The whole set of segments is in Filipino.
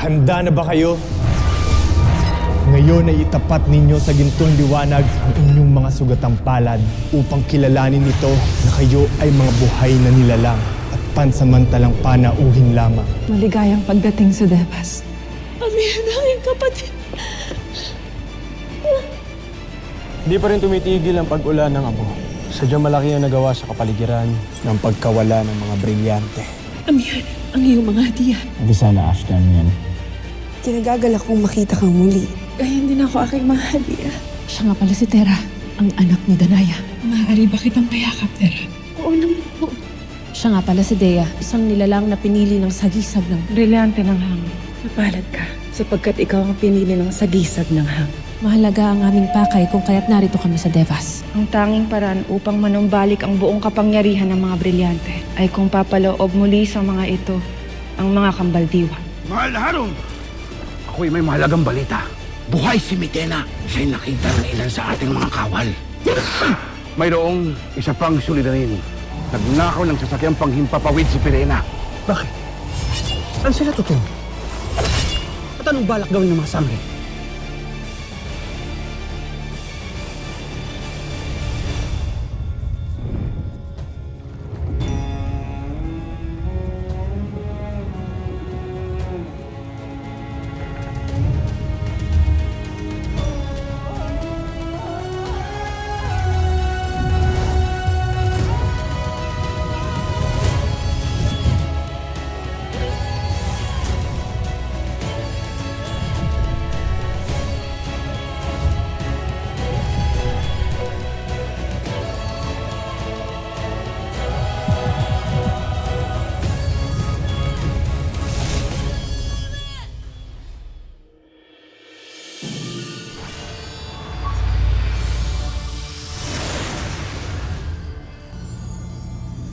Handa na ba kayo? Ngayon ay itapat ninyo sa gintong liwanag ang inyong mga sugatang palad upang kilalanin ito na kayo ay mga buhay na nilalang at pansamantalang panauhin lamang. Maligayang pagdating sa Devas. Kami ang aking kapatid. Hindi pa rin tumitigil ang pag-ulan ng abo. Sadyang malaki ang nagawa sa kapaligiran ng pagkawala ng mga brilyante. Amihan, ang iyong mga hadiah. Abisala Ashton yan. Kinagagalak kong makita kang muli. Gayon din ako aking mga hadiah. Siya nga pala si Tera, ang anak ni Danaya. Maaari ba kitang payakap, Tera? Oo naman po. Siya nga pala si Dea, isang nilalang na pinili ng sagisag ng... Brilyante ng hangin. Napalad ka, sapagkat ikaw ang pinili ng sagisag ng hangin. Mahalaga ang aming pakay kung kaya't narito kami sa Devas. Ang tanging paraan upang manumbalik ang buong kapangyarihan ng mga brilyante ay kung papaloob muli sa mga ito ang mga kambaldiwa. Mahal na Harong! Ako'y may mahalagang balita. Buhay si Mitena. Siya'y nakita ng ilan sa ating mga kawal. Mayroong isa pang suliranin. Nagnakaw ng sasakyang panghimpapawid si Pirena. Bakit? Saan sila tutungo? At anong balak gawin ng mga sangre?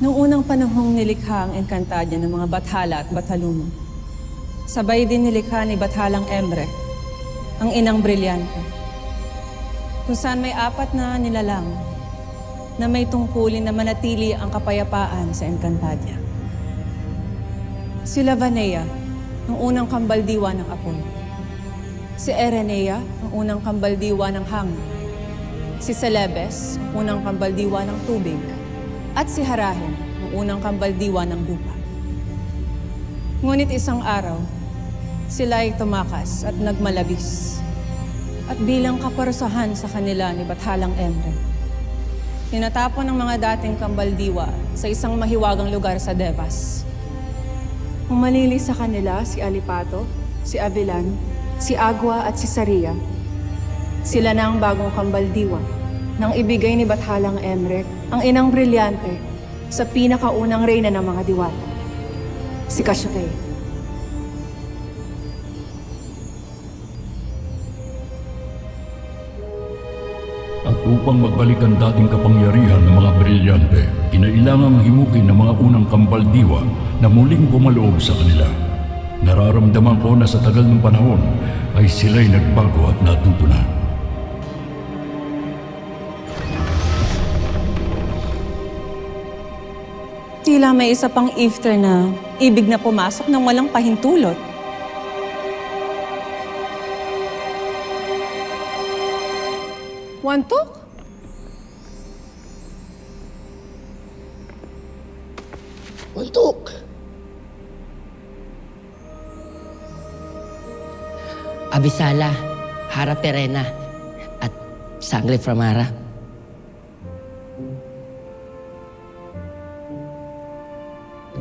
Noong unang panahong nilikha ang Encantadia ng mga Bathala at Batalumo, sabay din nilikha ni Bathalang Emre, ang inang brilyante, kung saan may 4 na nilalang na may tungkulin na manatili ang kapayapaan sa Encantadia. Si Lavanea, ang unang kambaldiwa ng apoy. Si Erenea, ang unang kambaldiwa ng hangin. Si Celebes, ang unang kambaldiwa ng tubig. At si Harahen, ang unang kambaldiwa ng lupa. Ngunit isang araw, sila ay tumakas at nagmalabis. At bilang kaparusahan sa kanila ni Bathalang Emre, tinatapon ng mga dating kambaldiwa sa isang mahiwagang lugar sa Devas. Humalili sa kanila si Alipato, si Avilan, si Agua at si Saria. Sila na ang bagong kambaldiwa nang ibigay ni Bathalang Emre ang inang brilyante sa pinakaunang reyna ng mga diwata, si Cassiopeia. At upang magbalik ang dating kapangyarihan ng mga brilyante, kinailangang himukin ng mga unang kambaldiwa na muling pumaloob sa kanila. Nararamdaman ko na sa tagal ng panahon ay sila'y nagbago at natuto na. Tila may isa pang ifter na ibig na pumasok ng walang pahintulot. Wantok? Untok! Abisala, Hara Perena, at Sangre Framara.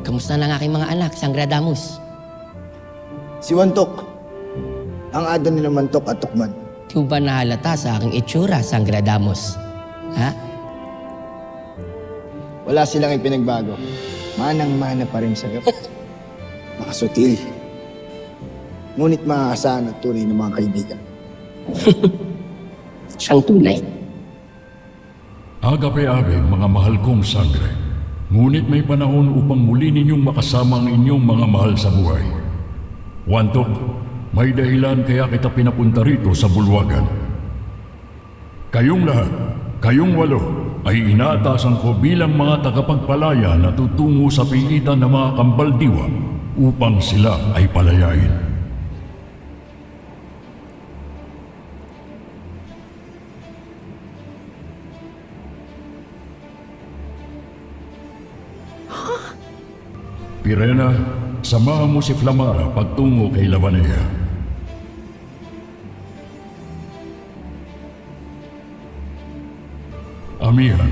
Kamusta na ang aking mga anak, Sangradamus? Si Wantok. Ang ada nila Mantok at Tukman. Di ba nahalata sa aking itsura, Sangradamus? Ha? Wala silang ipinagbago. Manang-mana pa rin sa gabi. Makasutil. Ngunit maaasahan at tunay ng mga kaibigan. Siyang tunay. Agape-ave, mga mahal kong sangre. Ngunit may panahon upang muli ninyong makasama ang inyong mga mahal sa buhay. Wantok, may dahilan kaya kita pinapunta rito sa bulwagan. Kayong lahat, kayong 8, ay inaatasan ko bilang mga tagapagpalaya na tutungo sa pigitan ng mga kambaldiwa upang sila ay palayain. Pirena, samahan mo si Flamara pagtungo kay Lavanea. Amihan,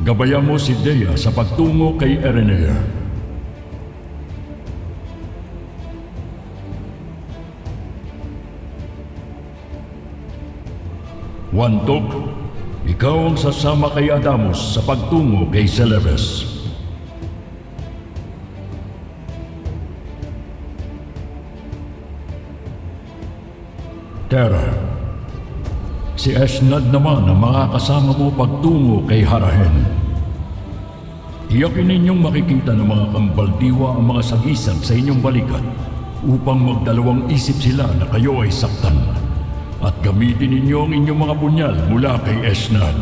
gabayan mo si Dea sa pagtungo kay Erenea. Wantok, ikaw ang sasama kay Adamos sa pagtungo kay Celebes. Terra, si Esnad naman ang makakasama mo pagtungo kay Harahen. Iyakin ninyong makikita ng mga kambaldiwa ang mga sagisag sa inyong balikat upang magdalawang isip sila na kayo ay saktan at gamitin ninyo ang inyong mga punyal mula kay Esnad.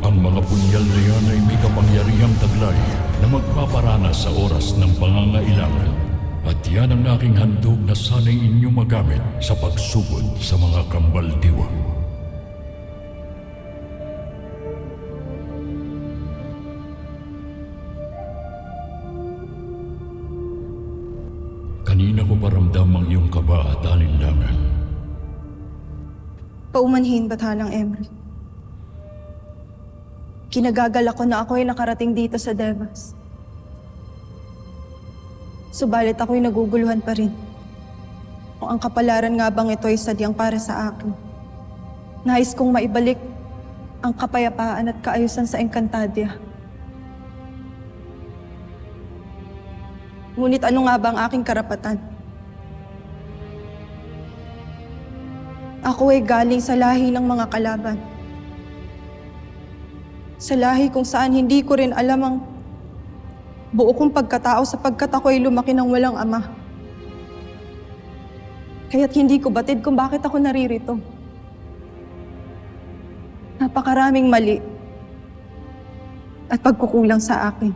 Ang mga punyal na yan ay may kapangyarihang taglay na magpaparanas sa oras ng pangangailangan. At yan ang aking handog na sana'y inyong magamit sa pagsugod sa mga kambaldiwa. Kanina ko paramdam ang iyong kaba at alinlangan. Paumanhin, Batalang Emry. Kinagagalak ko na ako ay nakarating dito sa Devas. Subalit ako'y naguguluhan pa rin. Kung ang kapalaran nga bang ito ay sadyang para sa akin. Nais kong maibalik ang kapayapaan at kaayusan sa Encantadia. Ngunit ano nga ba ang aking karapatan? Ako ay galing sa lahi ng mga kalaban. Sa lahi kung saan hindi ko rin alam ang buo kong pagkatao sapagkat ako ay lumaki ng walang ama. Kaya't hindi ko batid kung bakit ako naririto. Napakaraming mali at pagkukulang sa akin.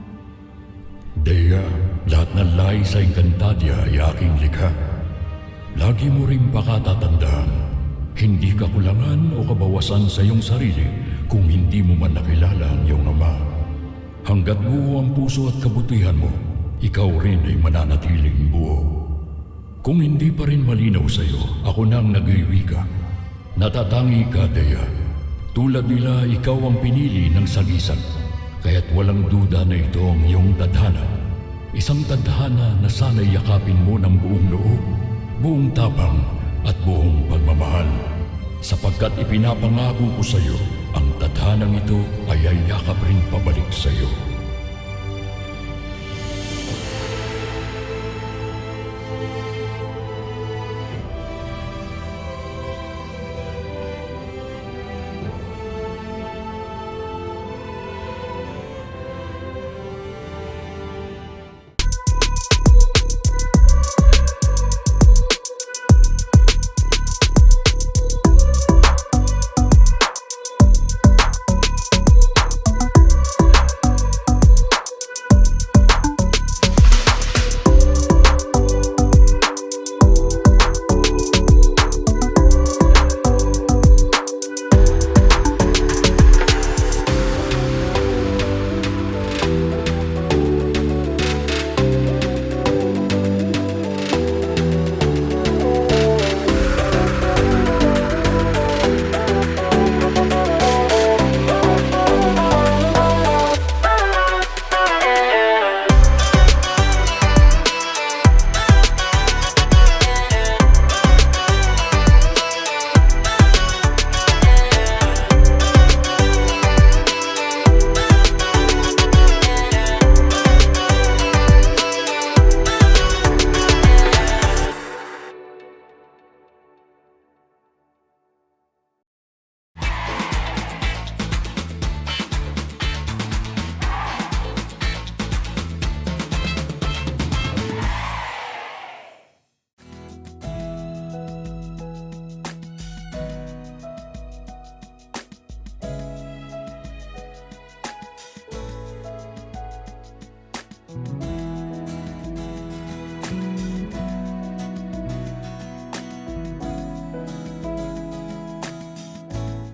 Dea, lahat ng lahi sa Encantadia ay aking likha. Lagi mo ring pakatatandaan, hindi ka kulangan o kabawasan sa iyong sarili kung hindi mo man nakilala ang iyong ama. Hanggat buo ang puso at kabutihan mo, ikaw rin ay mananatiling buo. Kung hindi pa rin malinaw sa iyo, ako nang nag-iwika. Natatangi ka, Dea. Tulad nila, ikaw ang pinili ng sagisag. Kaya't walang duda na ito ang iyong tadhana. Isang tadhana na sana'y yakapin mo ng buong loob, buong tapang at buong pagmamahal. Sapagkat ipinapangako ko sa iyo, ang tadhanang ito ay yakap rin pabalik sa iyo.